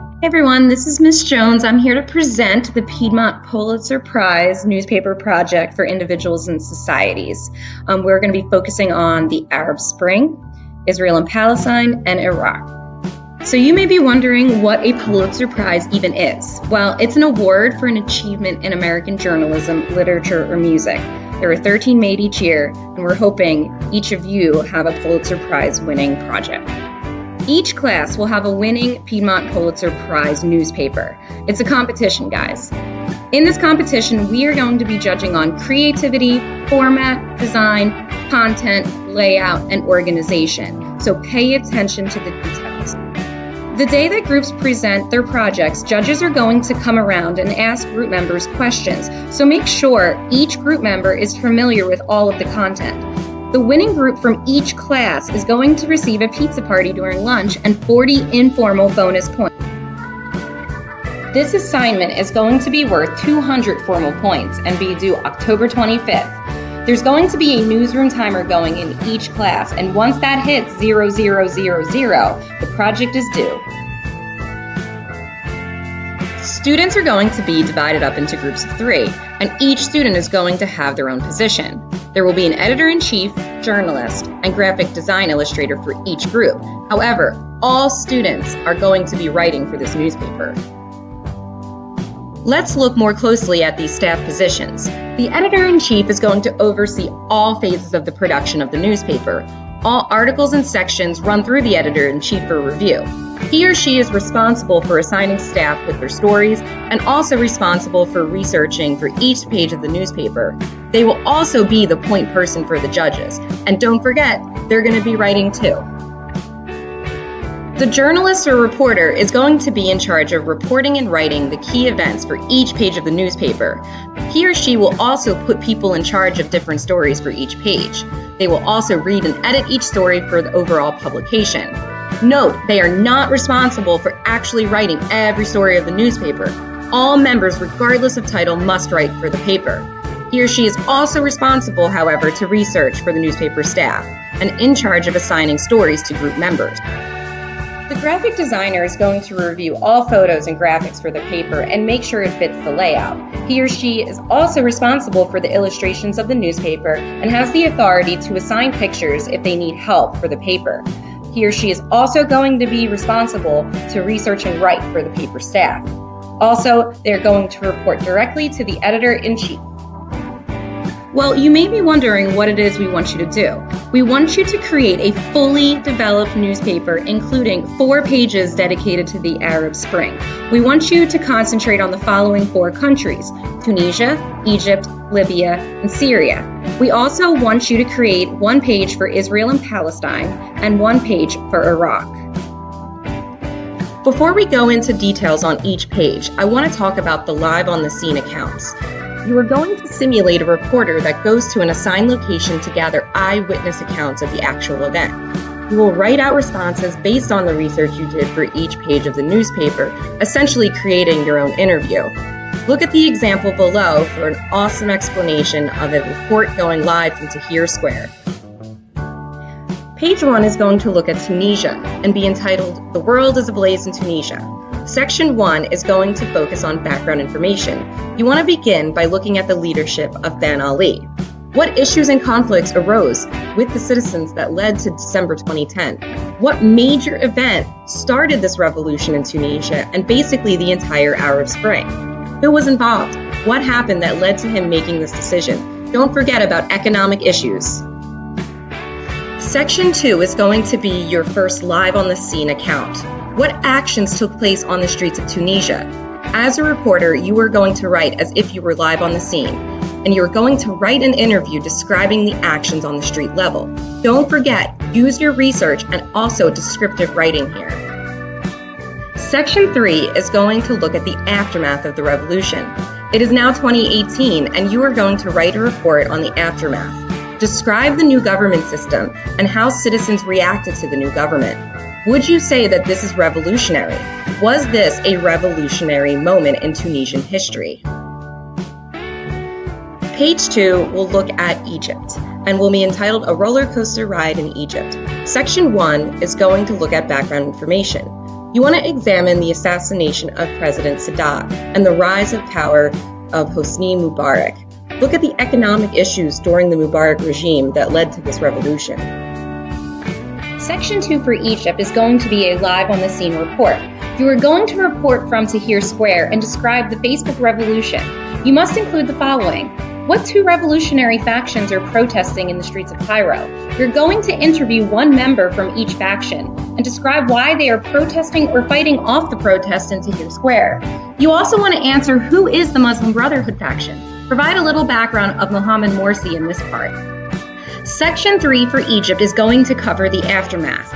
Hey everyone, this is Miss Jones. I'm here to present the Piedmont Pulitzer Prize newspaper project for individuals and societies. We're going to be focusing on the Arab Spring, Israel and Palestine, and Iraq. So you may be wondering what a Pulitzer Prize even is. Well, it's an award for an achievement in American journalism, literature, or music. There are 13 made each year, and we're hoping each of you have a Pulitzer Prize winning project. Each class will have a winning Piedmont Pulitzer Prize newspaper. It's a competition, guys. In this competition, we are going to be judging on creativity, format, design, content, layout, and organization. So pay attention to the details. The day that groups present their projects, judges are going to come around and ask group members questions. So make sure each group member is familiar with all of the content. The winning group from each class is going to receive a pizza party during lunch and 40 informal bonus points. This assignment is going to be worth 200 formal points and be due October 25th. There's going to be a newsroom timer going in each class, and once that hits 0000, the project is due. Students are going to be divided up into groups of 3, and each student is going to have their own position. There will be an editor-in-chief, journalist, and graphic design illustrator for each group. However, all students are going to be writing for this newspaper. Let's look more closely at these staff positions. The editor-in-chief is going to oversee all phases of the production of the newspaper. All articles and sections run through the editor-in-chief for review. He or she is responsible for assigning staff with their stories and also responsible for researching for each page of the newspaper. They will also be the point person for the judges. And don't forget, they're going to be writing too. The journalist or reporter is going to be in charge of reporting and writing the key events for each page of the newspaper. He or she will also put people in charge of different stories for each page. They will also read and edit each story for the overall publication. Note, they are not responsible for actually writing every story of the newspaper. All members, regardless of title, must write for the paper. He or she is also responsible, however, to research for the newspaper staff and in charge of assigning stories to group members. The graphic designer is going to review all photos and graphics for the paper and make sure it fits the layout. He or she is also responsible for the illustrations of the newspaper and has the authority to assign pictures if they need help for the paper. He or she is also going to be responsible to research and write for the paper staff. Also, they're going to report directly to the editor-in-chief. Well, you may be wondering what it is we want you to do. We want you to create a fully developed newspaper, including 4 pages dedicated to the Arab Spring. We want you to concentrate on the following 4 countries: Tunisia, Egypt, Libya, and Syria. We also want you to create 1 page for Israel and Palestine and 1 page for Iraq. Before we go into details on each page, I want to talk about the live on the scene accounts. You are going to simulate a reporter that goes to an assigned location to gather eyewitness accounts of the actual event. You will write out responses based on the research you did for each page of the newspaper, essentially creating your own interview. Look at the example below for an awesome explanation of a report going live from Tahrir Square. Page 1 is going to look at Tunisia and be entitled, "The World is Ablaze in Tunisia." Section 1 is going to focus on background information. You want to begin by looking at the leadership of Ben Ali. What issues and conflicts arose with the citizens that led to December 2010? What major event started this revolution in Tunisia and basically the entire Arab Spring? Who was involved? What happened that led to him making this decision? Don't forget about economic issues. Section 2 is going to be your first live on the scene account. What actions took place on the streets of Tunisia? As a reporter, you are going to write as if you were live on the scene, and you're going to write an interview describing the actions on the street level. Don't forget, use your research and also descriptive writing here. Section 3 is going to look at the aftermath of the revolution. It is now 2018, and you are going to write a report on the aftermath. Describe the new government system and how citizens reacted to the new government. Would you say that this is revolutionary? Was this a revolutionary moment in Tunisian history? Page 2 will look at Egypt and will be entitled A Roller Coaster Ride in Egypt. Section 1 is going to look at background information. You want to examine the assassination of President Sadat and the rise of power of Hosni Mubarak. Look at the economic issues during the Mubarak regime that led to this revolution. Section 2 for Egypt is going to be a live on the scene report. You are going to report from Tahrir Square and describe the Facebook revolution. You must include the following. What two revolutionary factions are protesting in the streets of Cairo? You're going to interview one member from each faction and describe why they are protesting or fighting off the protest in Tahrir Square. You also want to answer who is the Muslim Brotherhood faction. Provide a little background of Mohammed Morsi in this part. Section 3 for Egypt is going to cover the aftermath.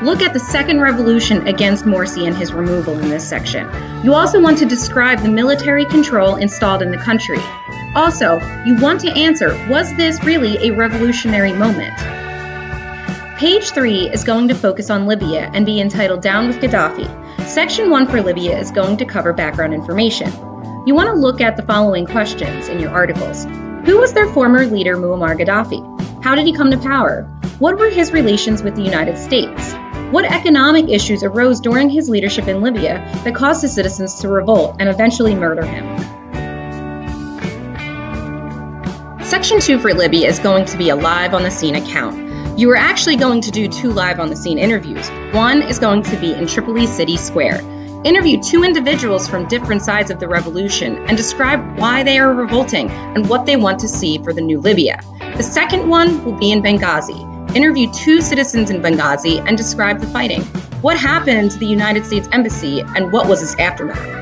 Look at the second revolution against Morsi and his removal in this section. You also want to describe the military control installed in the country. Also, you want to answer, was this really a revolutionary moment? Page 3 is going to focus on Libya and be entitled Down with Gaddafi. Section 1 for Libya is going to cover background information. You want to look at the following questions in your articles. Who was their former leader, Muammar Gaddafi? How did he come to power? What were his relations with the United States? What economic issues arose during his leadership in Libya that caused his citizens to revolt and eventually murder him? Section 2 for Libya is going to be a live on the scene account. You are actually going to do 2 live on the scene interviews. One is going to be in Tripoli City Square. Interview 2 individuals from different sides of the revolution and describe why they are revolting and what they want to see for the new Libya. The second one will be in Benghazi. Interview 2 citizens in Benghazi and describe the fighting. What happened to the United States Embassy and what was its aftermath?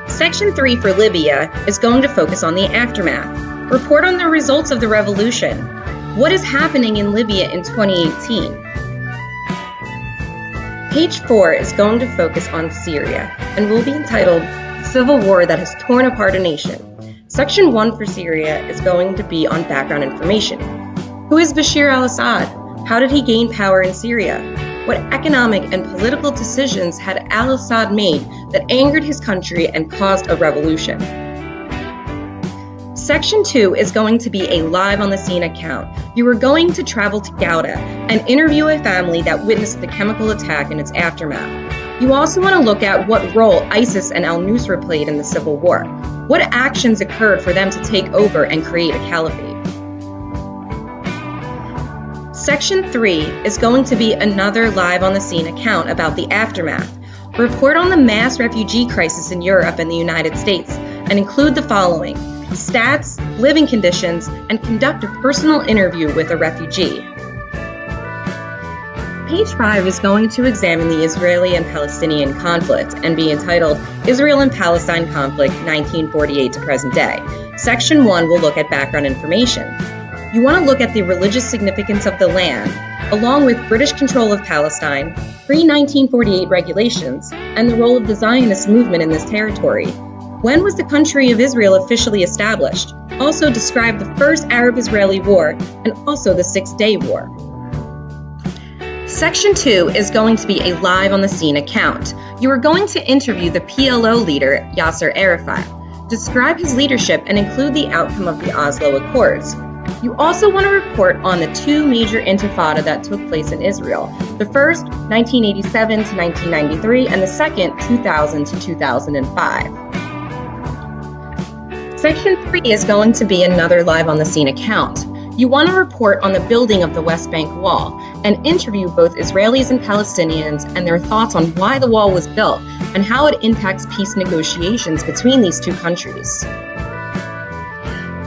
Section 3 for Libya is going to focus on the aftermath. Report on the results of the revolution. What is happening in Libya in 2018? Page 4 is going to focus on Syria and will be entitled Civil War That Has Torn Apart a Nation. Section 1 for Syria is going to be on background information. Who is Bashar al-Assad? How did he gain power in Syria? What economic and political decisions had al-Assad made that angered his country and caused a revolution? Section 2 is going to be a live on the scene account. You are going to travel to Ghouta and interview a family that witnessed the chemical attack and its aftermath. You also want to look at what role ISIS and al-Nusra played in the civil war. What actions occurred for them to take over and create a caliphate? Section 3 is going to be another live on the scene account about the aftermath. Report on the mass refugee crisis in Europe and the United States and include the following: stats, living conditions, and conduct a personal interview with a refugee. Page 5 is going to examine the Israeli and Palestinian conflict and be entitled Israel and Palestine Conflict 1948 to Present Day. Section 1 will look at background information. You want to look at the religious significance of the land, along with British control of Palestine, pre-1948 regulations, and the role of the Zionist movement in this territory. When was the country of Israel officially established? Also describe the First Arab-Israeli War and also the Six-Day War. Section 2 is going to be a live on the scene account. You are going to interview the PLO leader, Yasser Arafat. Describe his leadership and include the outcome of the Oslo Accords. You also want to report on the 2 major intifada that took place in Israel. The first, 1987 to 1993, and the second, 2000 to 2005. Section 3 is going to be another live on the scene account. You want to report on the building of the West Bank Wall and interview both Israelis and Palestinians and their thoughts on why the wall was built and how it impacts peace negotiations between these 2 countries.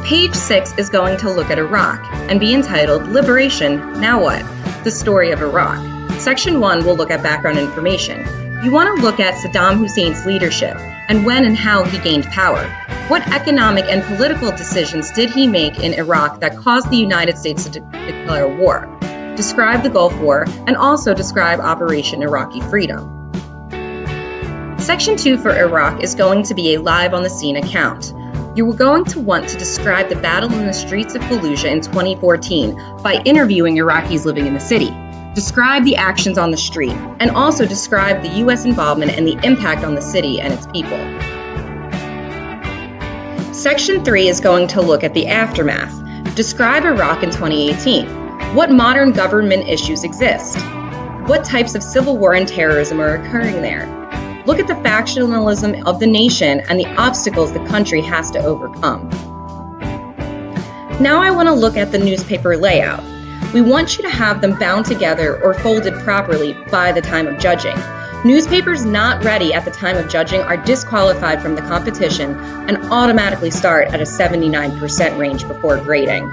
Page 6 is going to look at Iraq and be entitled Liberation, Now What? The Story of Iraq. Section 1 will look at background information. You want to look at Saddam Hussein's leadership and when and how he gained power. What economic and political decisions did he make in Iraq that caused the United States to declare war? Describe the Gulf War and also describe Operation Iraqi Freedom. Section 2 for Iraq is going to be a live on the scene account. You are going to want to describe the battle in the streets of Fallujah in 2014 by interviewing Iraqis living in the city. Describe the actions on the street, and also describe the U.S. involvement and the impact on the city and its people. Section 3 is going to look at the aftermath. Describe Iraq in 2018. What modern government issues exist? What types of civil war and terrorism are occurring there? Look at the factionalism of the nation and the obstacles the country has to overcome. Now I want to look at the newspaper layout. We want you to have them bound together or folded properly by the time of judging. Newspapers not ready at the time of judging are disqualified from the competition and automatically start at a 79% range before grading.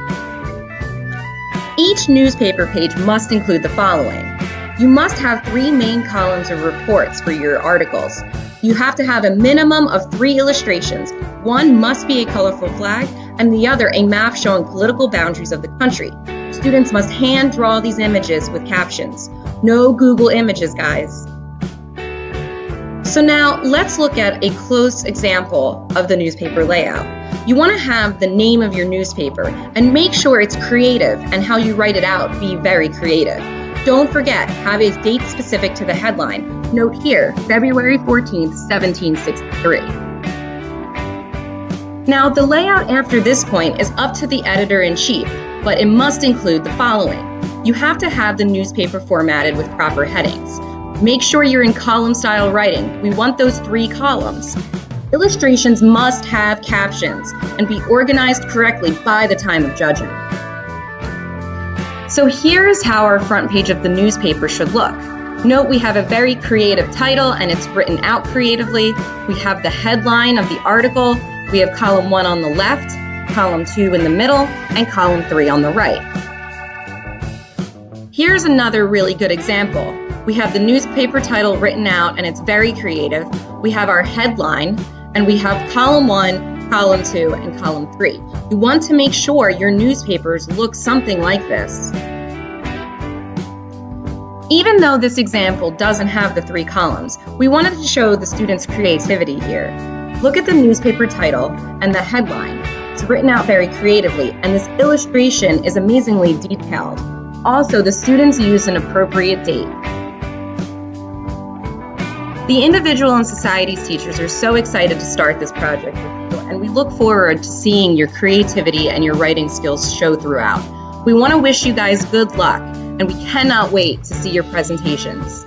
Each newspaper page must include the following. You must have 3 main columns of reports for your articles. You have to have a minimum of 3 illustrations. One must be a colorful flag, and the other a map showing political boundaries of the country. Students must hand draw these images with captions. No Google images, guys. So now let's look at a close example of the newspaper layout. You want to have the name of your newspaper and make sure it's creative, and how you write it out be very creative. Don't forget, have a date specific to the headline. Note here, February 14th, 1763. Now, the layout after this point is up to the editor-in-chief, but it must include the following. You have to have the newspaper formatted with proper headings. Make sure you're in column-style writing. We want those 3 columns. Illustrations must have captions and be organized correctly by the time of judging. So here's how our front page of the newspaper should look. Note we have a very creative title and it's written out creatively. We have the headline of the article. We have column 1 on the left, column 2 in the middle, and column 3 on the right. Here's another really good example. We have the newspaper title written out and it's very creative. We have our headline and we have column 1, column 2, and column 3. You want to make sure your newspapers look something like this. Even though this example doesn't have the 3 columns, we wanted to show the students' creativity here. Look at the newspaper title and the headline. It's written out very creatively, and this illustration is amazingly detailed. Also, the students used an appropriate date. The individual and societies teachers are so excited to start this project with you, and we look forward to seeing your creativity and your writing skills show throughout. We want to wish you guys good luck, and we cannot wait to see your presentations.